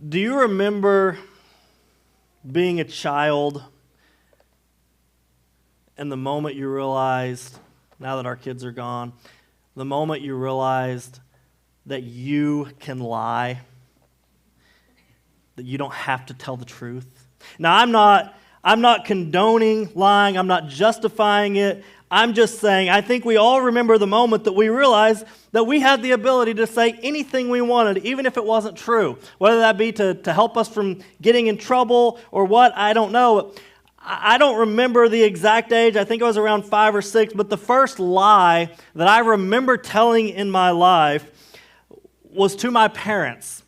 Do you remember being a child and the moment you realized, now that our kids are gone, the moment you realized that you can lie, that you don't have to tell the truth? Now, I'm not condoning lying. I'm not justifying it. I'm just saying I think we all remember the moment that we realized that we had the ability to say anything we wanted, even if it wasn't true. Whether that be to help us from getting in trouble or what, I don't know. I don't remember the exact age. I think I was around 5 or 6. But the first lie that I remember telling in my life was to my parents.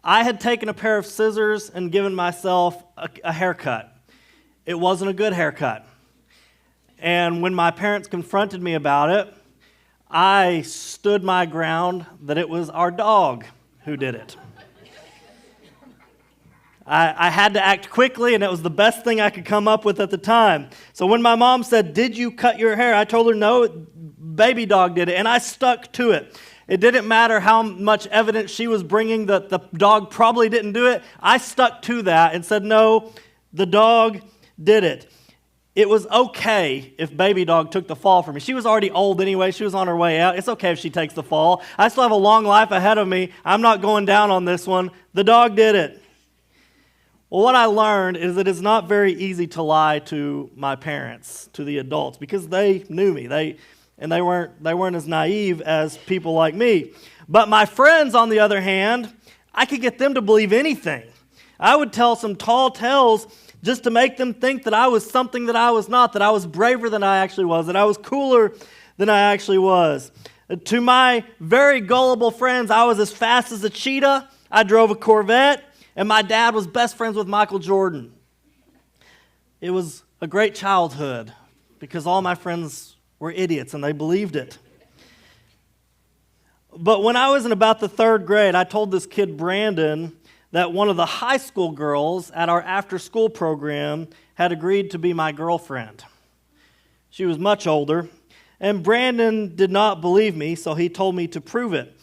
I had taken a pair of scissors and given myself a haircut. It wasn't a good haircut. And when my parents confronted me about it, I stood my ground that it was our dog who did it. I had to act quickly, and it was the best thing I could come up with at the time. So when my mom said, "Did you cut your hair?" I told her, "No, baby dog did it," and I stuck to it. It didn't matter how much evidence she was bringing that the dog probably didn't do it. I stuck to that and said, "No, the dog did it." It was okay if baby dog took the fall for me. She was already old anyway. She was on her way out. It's okay if she takes the fall. I still have a long life ahead of me. I'm not going down on this one. The dog did it. Well, what I learned is that it's not very easy to lie to my parents, to the adults, because they knew me. They weren't as naive as people like me. But my friends, on the other hand, I could get them to believe anything. I would tell some tall tales just to make them think that I was something that I was not, that I was braver than I actually was, that I was cooler than I actually was. To my very gullible friends, I was as fast as a cheetah. I drove a Corvette, and my dad was best friends with Michael Jordan. It was a great childhood because all my friends were idiots and they believed it. But when I was in about the 3rd grade, I told this kid, Brandon, that one of the high school girls at our after-school program had agreed to be my girlfriend. She was much older, and Brandon did not believe me, so he told me to prove it.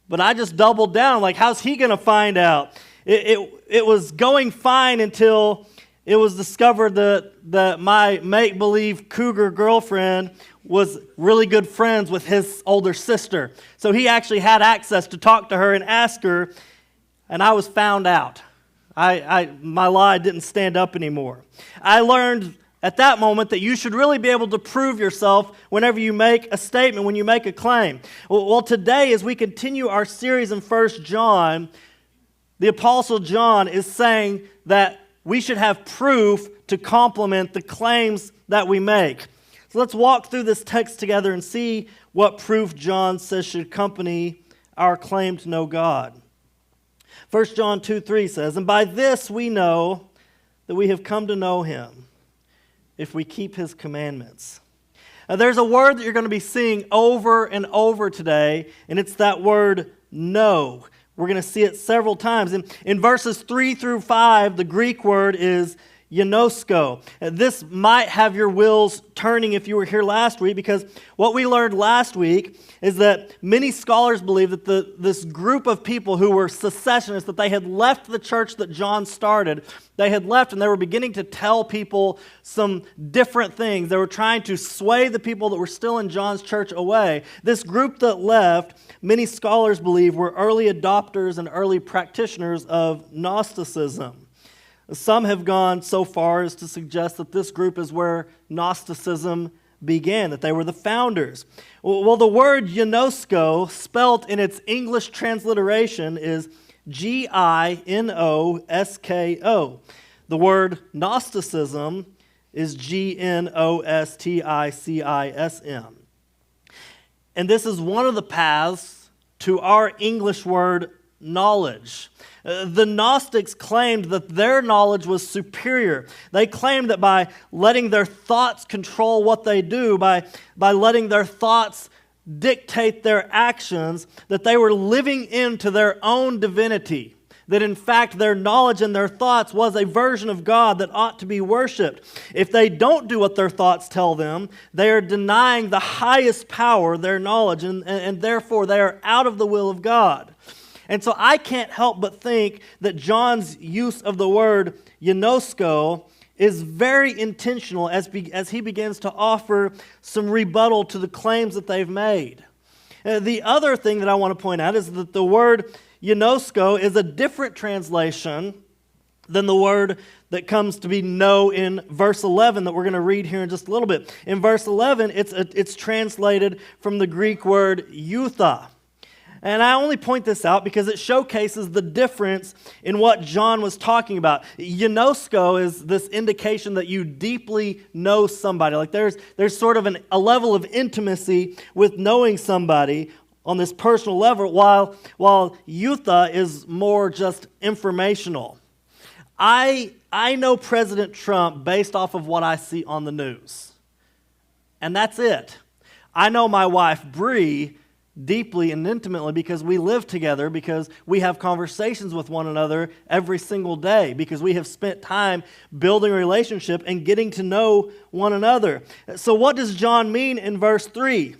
But I just doubled down, like, how's he going to find out? It was going fine until it was discovered that my make-believe cougar girlfriend was really good friends with his older sister. So he actually had access to talk to her and ask her, and I was found out. My lie didn't stand up anymore. I learned at that moment that you should really be able to prove yourself whenever you make a statement, when you make a claim. Well, today, as we continue our series in 1 John, the Apostle John is saying that we should have proof to complement the claims that we make. So let's walk through this text together and see what proof John says should accompany our claim to know God. 1 John 2:3 says, "And by this we know that we have come to know him, if we keep his commandments." Now, there's a word that you're going to be seeing over and over today, and it's that word know. We're going to see it several times. In verses 3 through 5, the Greek word is ginosko. This might have your wheels turning if you were here last week, because what we learned last week is that many scholars believe that this group of people who were secessionists, that they had left the church that John started, they had left and they were beginning to tell people some different things. They were trying to sway the people that were still in John's church away. This group that left, many scholars believe, were early adopters and early practitioners of Gnosticism. Some have gone so far as to suggest that this group is where Gnosticism began, that they were the founders. Well, the word ginosko, spelt in its English transliteration, is Ginosko. The word Gnosticism is Gnosticism. And this is one of the paths to our English word knowledge. The Gnostics claimed that their knowledge was superior. They claimed that by letting their thoughts control what they do, by letting their thoughts dictate their actions, that they were living into their own divinity. That in fact their knowledge and their thoughts was a version of God that ought to be worshipped. If they don't do what their thoughts tell them, they are denying the highest power, their knowledge, and therefore they are out of the will of God. And so I can't help but think that John's use of the word ginosko is very intentional as he begins to offer some rebuttal to the claims that they've made. The other thing that I want to point out is that the word ginosko is a different translation than the word that comes to be know in verse 11 that we're going to read here in just a little bit. In verse 11, it's translated from the Greek word eutha. And I only point this out because it showcases the difference in what John was talking about. Ginosko is this indication that you deeply know somebody. Like there's sort of a level of intimacy with knowing somebody on this personal level, while eutha is more just informational. I know President Trump based off of what I see on the news. And that's it. I know my wife, Bree, deeply and intimately because we live together, because we have conversations with one another every single day, because we have spent time building a relationship and getting to know one another. So what does John mean in verse 3?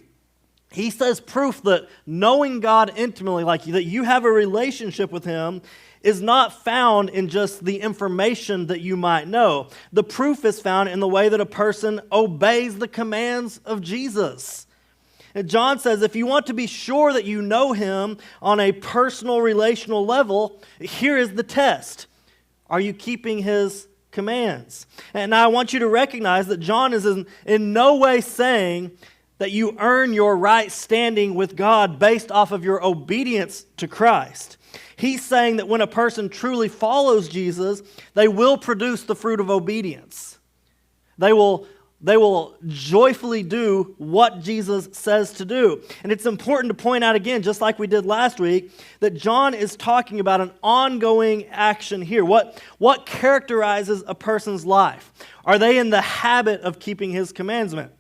He says proof that knowing God intimately, like that you have a relationship with Him, is not found in just the information that you might know. The proof is found in the way that a person obeys the commands of Jesus. And John says if you want to be sure that you know Him on a personal, relational level, here is the test. Are you keeping His commands? And now I want you to recognize that John is in no way saying that you earn your right standing with God based off of your obedience to Christ. He's saying that when a person truly follows Jesus, they will produce the fruit of obedience. They will joyfully do what Jesus says to do. And it's important to point out again, just like we did last week, that John is talking about an ongoing action here. What characterizes a person's life? Are they in the habit of keeping His commandments?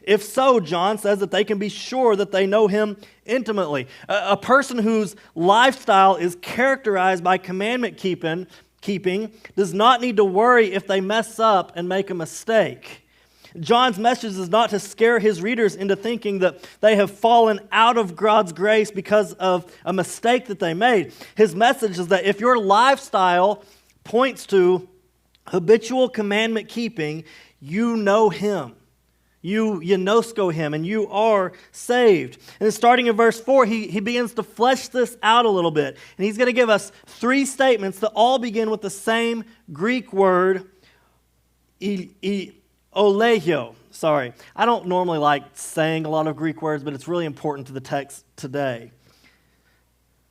If so, John says that they can be sure that they know Him intimately. A person whose lifestyle is characterized by commandment keeping does not need to worry if they mess up and make a mistake. John's message is not to scare his readers into thinking that they have fallen out of God's grace because of a mistake that they made. His message is that if your lifestyle points to habitual commandment keeping, you know Him. You ginosko Him, and you are saved. And then starting in verse 4, he begins to flesh this out a little bit. And he's going to give us three statements that all begin with the same Greek word, oleio. Sorry. I don't normally like saying a lot of Greek words, but it's really important to the text today.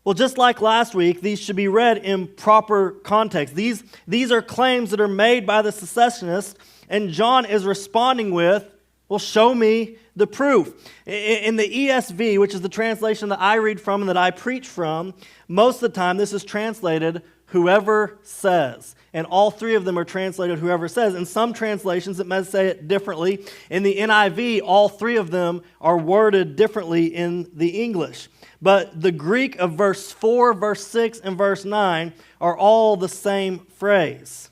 Well, just like last week, these should be read in proper context. These are claims that are made by the secessionists, and John is responding with, well, show me the proof. In the ESV, which is the translation that I read from and that I preach from, most of the time this is translated, whoever says. And all three of them are translated, whoever says. In some translations, it may say it differently. In the NIV, all three of them are worded differently in the English. But the Greek of verse 4, verse 6, and verse 9 are all the same phrase.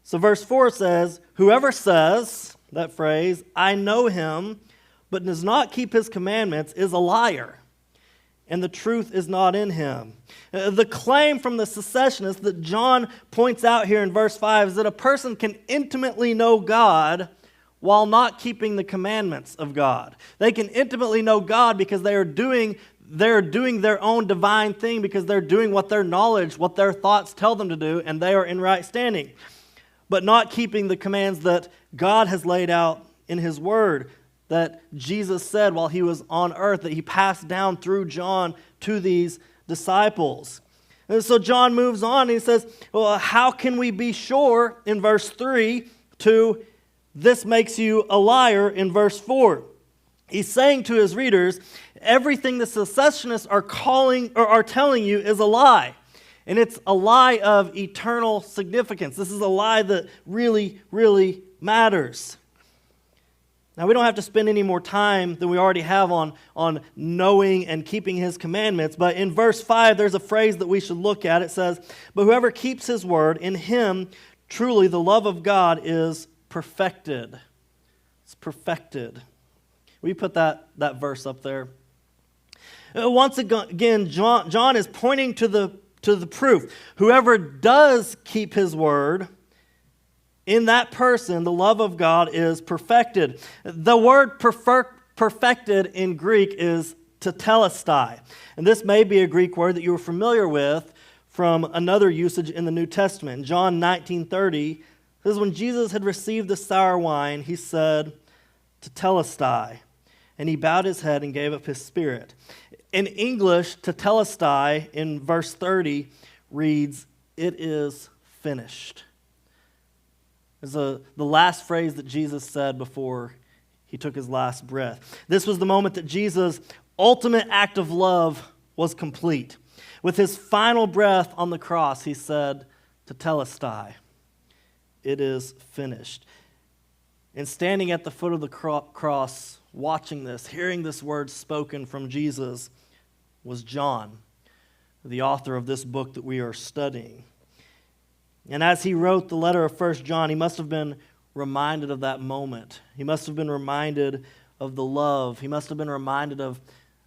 So verse 4 says, whoever says, that phrase, I know Him, but does not keep His commandments, is a liar, and the truth is not in him. The claim from the secessionists that John points out here in verse 5 is that a person can intimately know God while not keeping the commandments of God. They can intimately know God because they are doing their own divine thing, because they're doing what their knowledge, what their thoughts tell them to do, and they are in right standing. But not keeping the commands that God has laid out in His Word, that Jesus said while He was on earth, that He passed down through John to these disciples. And so John moves on and he says, well, how can we be sure in verse 3 to this makes you a liar in verse 4? He's saying to his readers, everything the secessionists are telling you is a lie. And it's a lie of eternal significance. This is a lie that really, really matters. Now, we don't have to spend any more time than we already have on knowing and keeping His commandments. But in verse 5, there's a phrase that we should look at. It says, but whoever keeps His word, in him truly the love of God is perfected. It's perfected. Will you put that verse up there? Once again, John is pointing to the proof. Whoever does keep his word, in that person, the love of God is perfected. The word perfected in Greek is tetelestai. And this may be a Greek word that you are familiar with from another usage in the New Testament. In John 19:30, this is when Jesus had received the sour wine, he said, tetelestai. And he bowed his head and gave up his spirit. In English, tetelestai in verse 30 reads, it is finished. It's the last phrase that Jesus said before he took his last breath. This was the moment that Jesus' ultimate act of love was complete. With his final breath on the cross, he said, tetelestai, it is finished. And standing at the foot of the cross, watching this, hearing this word spoken from Jesus, was John, the author of this book that we are studying. And as he wrote the letter of 1 John, he must have been reminded of that moment. He must have been reminded of the love. He must have been reminded of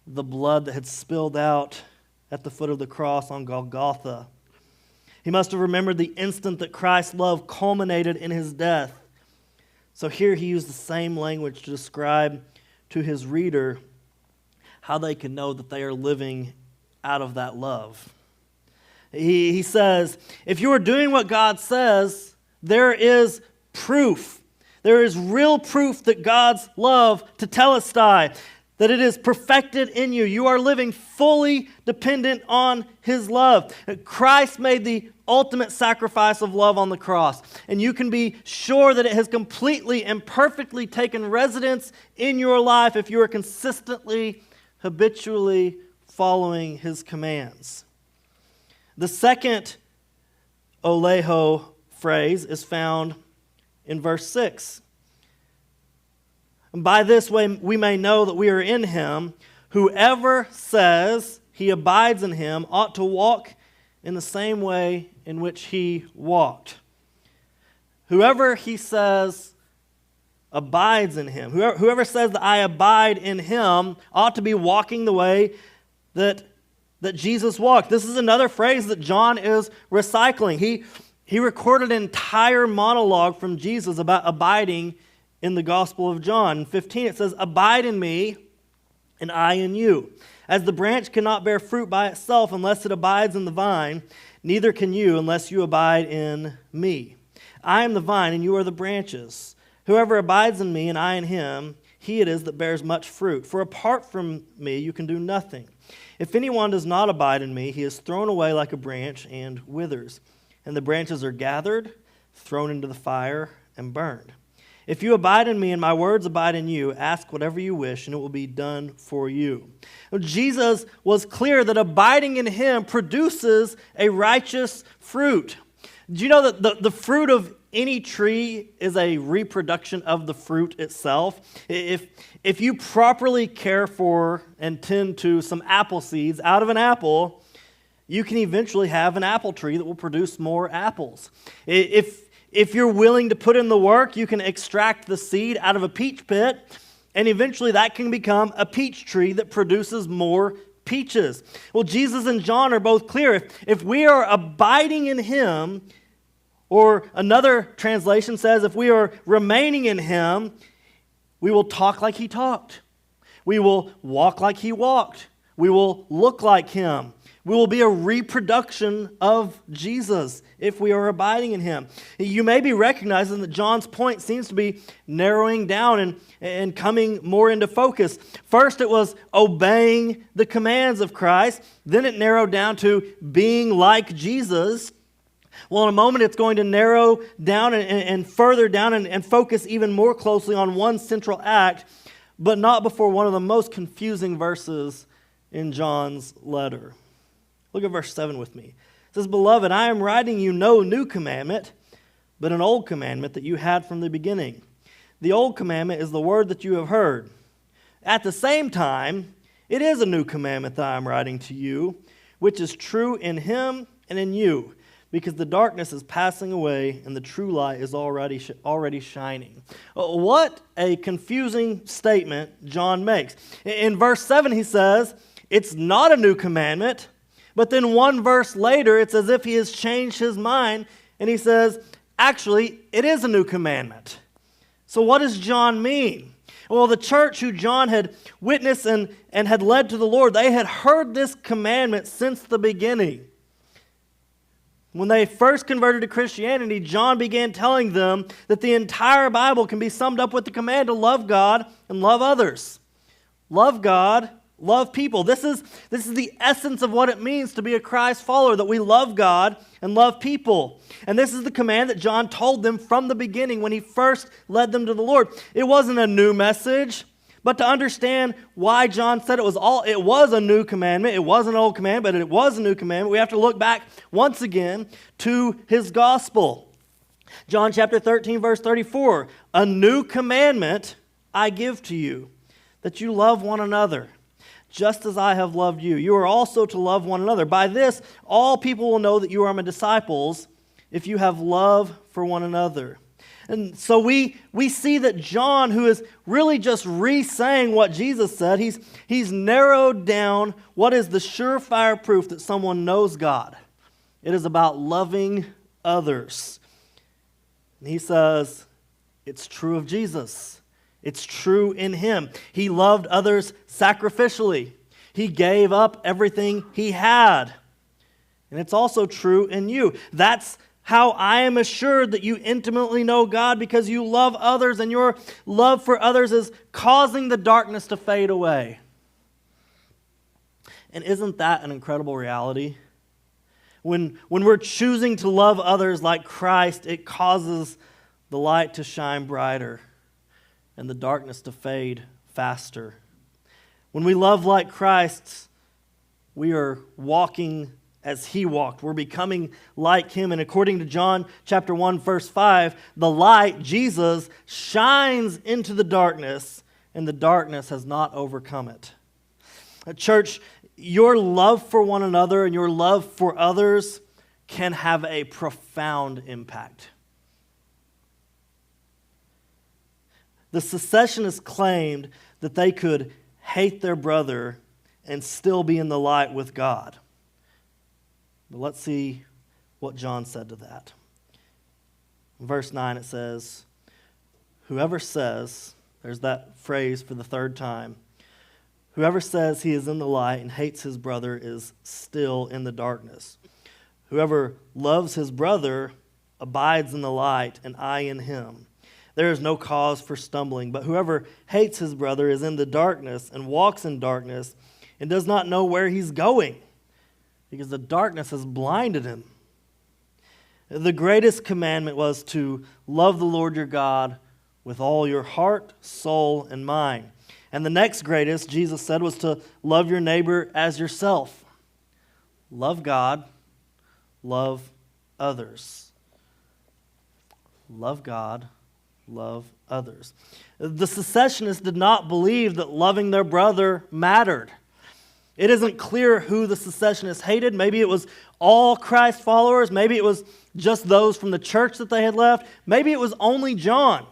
the blood that had spilled out at the foot of the cross on Golgotha. He must have remembered the instant that Christ's love culminated in his death. So here he used the same language to describe to his reader how they can know that they are living out of that love. He says, if you are doing what God says, there is proof. There is real proof that God's love, tetelestai, that it is perfected in you. You are living fully dependent on his love. Christ made the ultimate sacrifice of love on the cross. And you can be sure that it has completely and perfectly taken residence in your life if you are consistently, habitually following his commands. The second oleho phrase is found in verse 6. And by this way we may know that we are in him. Whoever says he abides in him ought to walk in the same way in which he walked. Whoever he says abides in him, whoever says that I abide in him ought to be walking the way that Jesus walked. This is another phrase that John is recycling. He recorded an entire monologue from Jesus about abiding in the Gospel of John. In 15 it says, abide in me and I in you. As the branch cannot bear fruit by itself unless it abides in the vine, neither can you unless you abide in me. I am the vine and you are the branches. Whoever abides in me and I in him, he it is that bears much fruit. For apart from me you can do nothing. If anyone does not abide in me, he is thrown away like a branch and withers. And the branches are gathered, thrown into the fire, and burned. If you abide in me and my words abide in you, ask whatever you wish, and it will be done for you. Now, Jesus was clear that abiding in him produces a righteous fruit. Do you know that the fruit of any tree is a reproduction of the fruit itself? If you properly care for and tend to some apple seeds out of an apple, you can eventually have an apple tree that will produce more apples. If you're willing to put in the work, you can extract the seed out of a peach pit, and eventually that can become a peach tree that produces more peaches. Well, Jesus and John are both clear. If we are abiding in him, or another translation says, if we are remaining in him, we will talk like he talked. We will walk like he walked. We will look like him. We will be a reproduction of Jesus if we are abiding in him. You may be recognizing that John's point seems to be narrowing down and coming more into focus. First, it was obeying the commands of Christ. Then it narrowed down to being like Jesus. Well, in a moment, it's going to narrow down and further down and focus even more closely on one central act, but not before one of the most confusing verses in John's letter. Look at verse 7 with me. It says, Beloved, I am writing you no new commandment, but an old commandment that you had from the beginning. The old commandment is the word that you have heard. At the same time, it is a new commandment that I am writing to you, which is true in him and in you, because the darkness is passing away and the true light is already shining. What a confusing statement John makes. In verse 7 he says, it's not a new commandment. But then one verse later, it's as if he has changed his mind, and he says, actually, it is a new commandment. So what does John mean? Well, the church who John had witnessed and had led to the Lord, they had heard this commandment since the beginning. When they first converted to Christianity, John began telling them that the entire Bible can be summed up with the command to love God and love others. Love God, love people. This is the essence of what it means to be a Christ follower, that we love God and love people. And this is the command that John told them from the beginning when he first led them to the Lord. It wasn't a new message, but to understand why John said it was a new commandment. It was an old commandment, but it was a new commandment. We have to look back once again to his gospel. John chapter 13, verse 34, a new commandment I give to you, that you love one another, just as I have loved you. You are also to love one another. By this, all people will know that you are my disciples, if you have love for one another. And so we see that John, who is really just re-saying what Jesus said, he's narrowed down what is the surefire proof that someone knows God. It is about loving others. And he says, it's true of Jesus. It's true in him. He loved others sacrificially. He gave up everything he had. And it's also true in you. That's how I am assured that you intimately know God, because you love others, and your love for others is causing the darkness to fade away. And isn't that an incredible reality? When we're choosing to love others like Christ, it causes the light to shine brighter and the darkness to fade faster. When we love like Christ, we are walking as he walked. We're becoming like him. And according to John chapter 1, verse 5, the light, Jesus, shines into the darkness, and the darkness has not overcome it. Church, your love for one another and your love for others can have a profound impact. The secessionists claimed that they could hate their brother and still be in the light with God. But let's see what John said to that. In verse 9 it says, whoever says, there's that phrase for the third time, whoever says he is in the light and hates his brother is still in the darkness. Whoever loves his brother abides in the light, and I in him. There is no cause for stumbling, but whoever hates his brother is in the darkness and walks in darkness and does not know where he's going, because the darkness has blinded him. The greatest commandment was to love the Lord your God with all your heart, soul, and mind. And the next greatest, Jesus said, was to love your neighbor as yourself. Love God, love others. Love God, love others. The secessionists did not believe that loving their brother mattered. It isn't clear who the secessionists hated. Maybe it was all Christ followers. Maybe it was just those from the church that they had left. Maybe it was only John.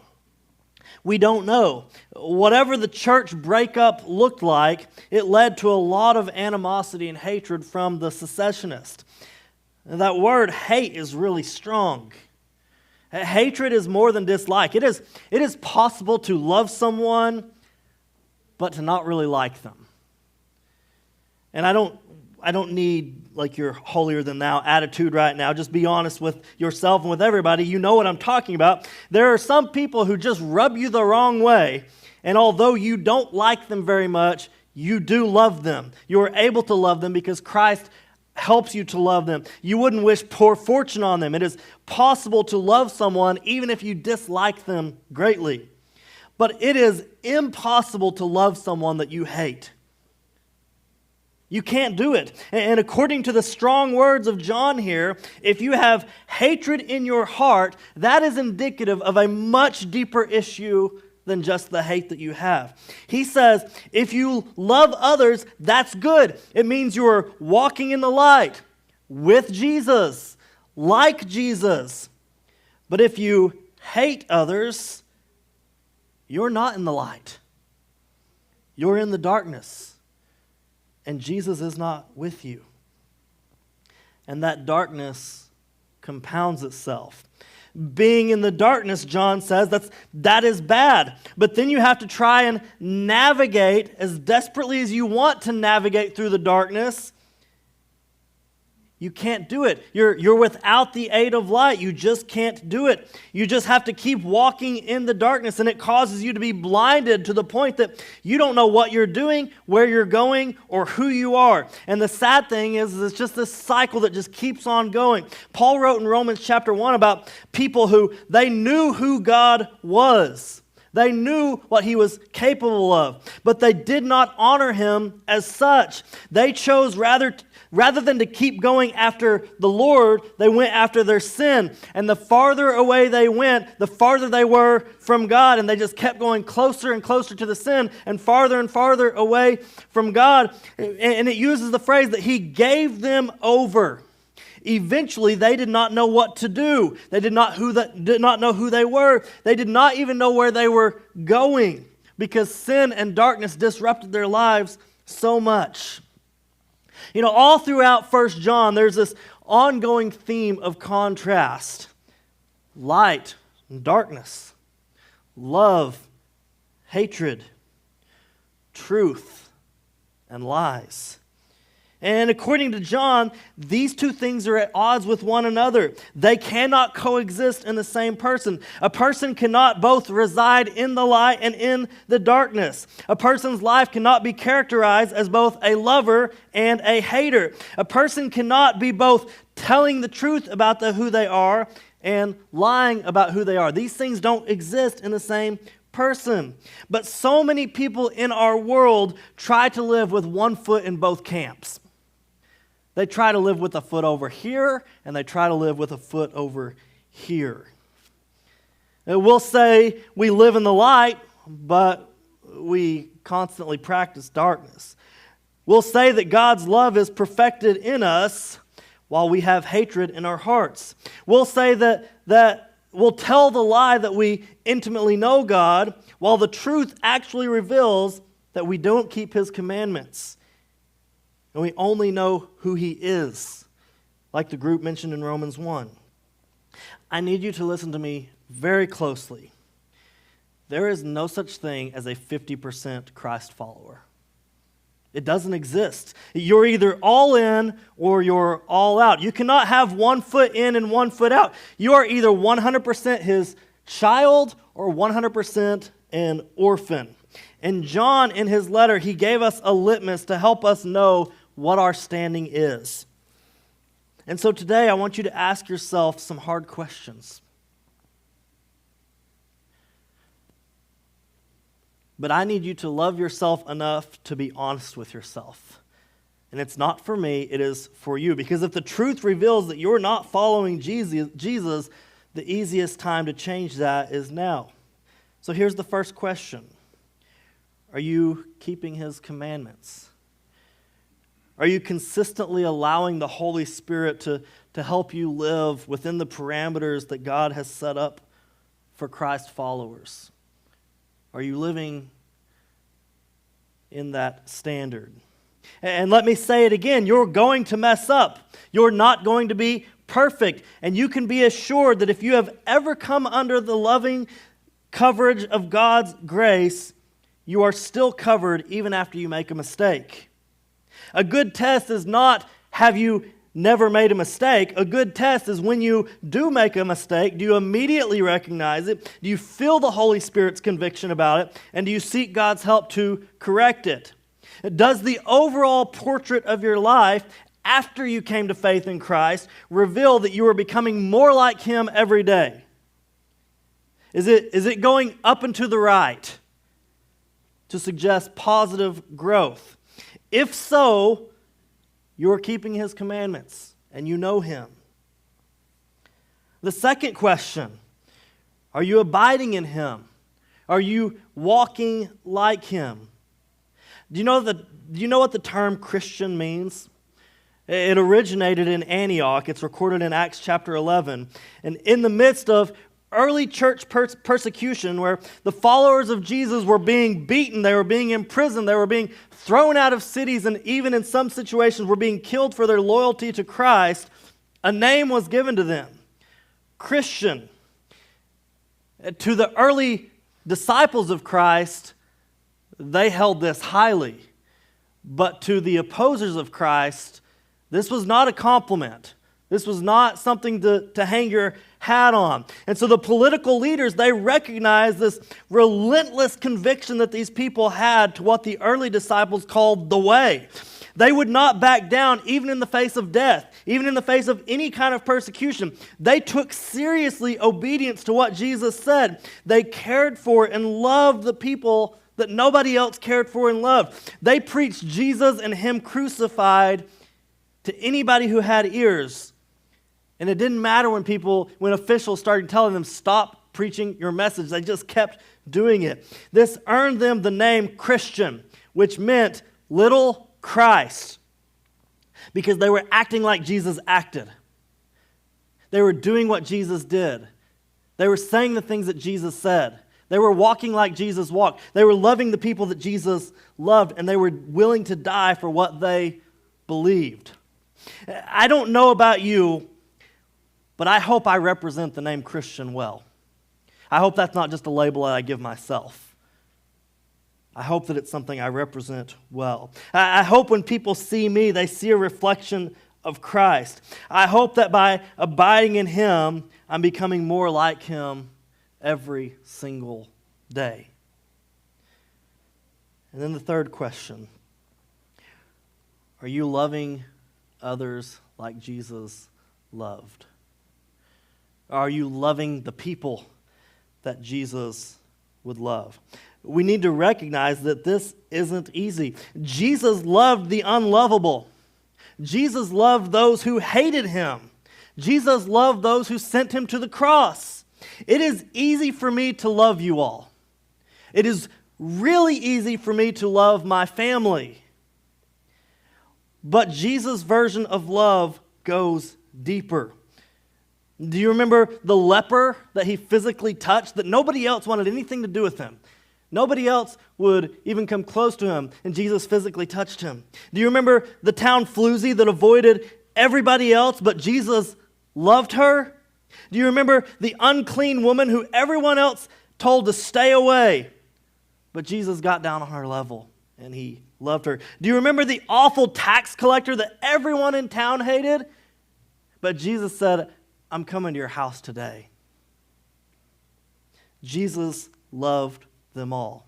We don't know. Whatever the church breakup looked like, it led to a lot of animosity and hatred from the secessionists. And that word hate is really strong. Hatred is more than dislike. It is possible to love someone, but to not really like them. And I don't need like your holier than thou attitude right now. Just be honest with yourself and with everybody. You know what I'm talking about. There are some people who just rub you the wrong way, and although you don't like them very much, you do love them. You are able to love them because Christ helps you to love them. You wouldn't wish poor fortune on them. It is possible to love someone even if you dislike them greatly. But it is impossible to love someone that you hate. You can't do it. And according to the strong words of John here, if you have hatred in your heart, that is indicative of a much deeper issue than just the hate that you have. He says, if you love others, that's good. It means you are walking in the light with Jesus, like Jesus. But if you hate others, you're not in the light. You're in the darkness. and Jesus is not with you. And that darkness compounds itself. Being in the darkness, John says, that is bad. But then you have to try and navigate as desperately as you want to navigate through the darkness. You can't do it. You're without the aid of light. You just can't do it. You just have to keep walking in the darkness, and it causes you to be blinded to the point that you don't know what you're doing, where you're going, or who you are. And the sad thing is it's just this cycle that just keeps on going. Paul wrote in Romans chapter 1 about people who they knew who God was. They knew what he was capable of, but they did not honor him as such. They chose rather than to keep going after the Lord, they went after their sin. And the farther away they went, the farther they were from God. And they just kept going closer and closer to the sin and farther away from God. And it uses the phrase that he gave them over. Eventually, they did not know what to do. They did not know who they were. They did not even know where they were going because sin and darkness disrupted their lives so much. You know, all throughout 1 John, there's this ongoing theme of contrast. Light and darkness. Love, hatred, truth, and lies. And according to John, these two things are at odds with one another. They cannot coexist in the same person. A person cannot both reside in the light and in the darkness. A person's life cannot be characterized as both a lover and a hater. A person cannot be both telling the truth about who they are and lying about who they are. These things don't exist in the same person. But so many people in our world try to live with one foot in both camps. They try to live with a foot over here, and they try to live with a foot over here. And we'll say we live in the light, but we constantly practice darkness. We'll say that God's love is perfected in us while we have hatred in our hearts. We'll say that we'll tell the lie that we intimately know God, while the truth actually reveals that we don't keep his commandments. And we only know who he is, like the group mentioned in Romans 1. I need you to listen to me very closely. There is no such thing as a 50% Christ follower. It doesn't exist. You're either all in or you're all out. You cannot have one foot in and one foot out. You are either 100% his child or 100% an orphan. And John, in his letter, he gave us a litmus to help us know what our standing is. And so today I want you to ask yourself some hard questions. But I need you to love yourself enough to be honest with yourself. And it's not for me, it is for you. Because if the truth reveals that you're not following Jesus, the easiest time to change that is now. So here's the first question. Are you keeping his commandments? Are you consistently allowing the Holy Spirit to help you live within the parameters that God has set up for Christ followers? Are you living in that standard? And let me say it again, you're going to mess up. You're not going to be perfect. And you can be assured that if you have ever come under the loving coverage of God's grace, you are still covered even after you make a mistake. A good test is not, have you never made a mistake? A good test is when you do make a mistake, do you immediately recognize it? Do you feel the Holy Spirit's conviction about it? And do you seek God's help to correct it? Does the overall portrait of your life after you came to faith in Christ reveal that you are becoming more like him every day? Is it going up and to the right to suggest positive growth? If so, you are keeping his commandments and you know him. The second question, are you abiding in him? Are you walking like him? Do you know what the term Christian means? It originated in Antioch. It's recorded in Acts chapter 11. And in the midst of early church persecution where the followers of Jesus were being beaten, they were being imprisoned, they were being thrown out of cities, and even in some situations were being killed for their loyalty to Christ, a name was given to them, Christian. To the early disciples of Christ, they held this highly. But to the opposers of Christ, this was not a compliment. This was not something to hang your hat on. And so the political leaders, they recognized this relentless conviction that these people had to what the early disciples called the way. They would not back down even in the face of death, even in the face of any kind of persecution. They took seriously obedience to what Jesus said. They cared for and loved the people that nobody else cared for and loved. They preached Jesus and Him crucified to anybody who had ears. And it didn't matter when officials started telling them, stop preaching your message. They just kept doing it. This earned them the name Christian, which meant little Christ, because they were acting like Jesus acted. They were doing what Jesus did. They were saying the things that Jesus said. They were walking like Jesus walked. They were loving the people that Jesus loved, and they were willing to die for what they believed. I don't know about you, but I hope I represent the name Christian well. I hope that's not just a label that I give myself. I hope that it's something I represent well. I hope when people see me, they see a reflection of Christ. I hope that by abiding in Him, I'm becoming more like Him every single day. And then the third question, are you loving others like Jesus loved? Are you loving the people that Jesus would love? We need to recognize that this isn't easy. Jesus loved the unlovable. Jesus loved those who hated Him. Jesus loved those who sent Him to the cross. It is easy for me to love you all. It is really easy for me to love my family. But Jesus' version of love goes deeper. Do you remember the leper that He physically touched, that nobody else wanted anything to do with him? Nobody else would even come close to him, and Jesus physically touched him. Do you remember the town floozy that avoided everybody else, but Jesus loved her? Do you remember the unclean woman who everyone else told to stay away, but Jesus got down on her level, and He loved her? Do you remember the awful tax collector that everyone in town hated, but Jesus said, I'm coming to your house today? Jesus loved them all.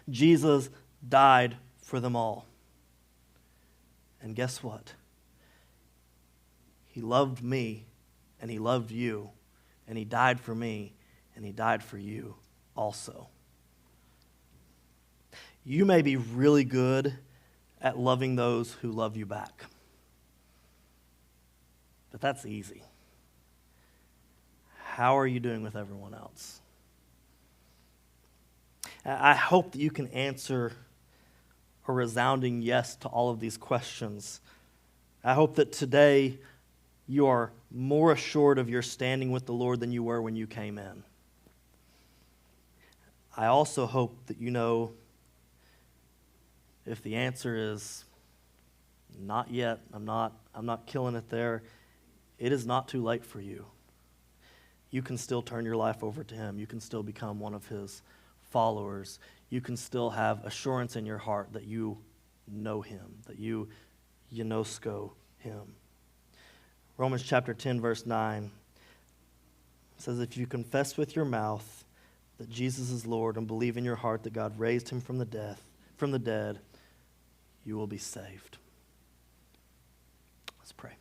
Jesus died for them all. And guess what? He loved me, and He loved you, and He died for me, and He died for you also. You may be really good at loving those who love you back, but that's easy. How are you doing with everyone else? I hope that you can answer a resounding yes to all of these questions. I hope that today you are more assured of your standing with the Lord than you were when you came in. I also hope that you know, if the answer is not yet, I'm not killing it there, it is not too late for you. You can still turn your life over to Him. You can still become one of His followers. You can still have assurance in your heart that you know Him, that you gnosko Him. Romans chapter 10, verse 9 says, if you confess with your mouth that Jesus is Lord and believe in your heart that God raised Him from the dead, you will be saved. Let's pray.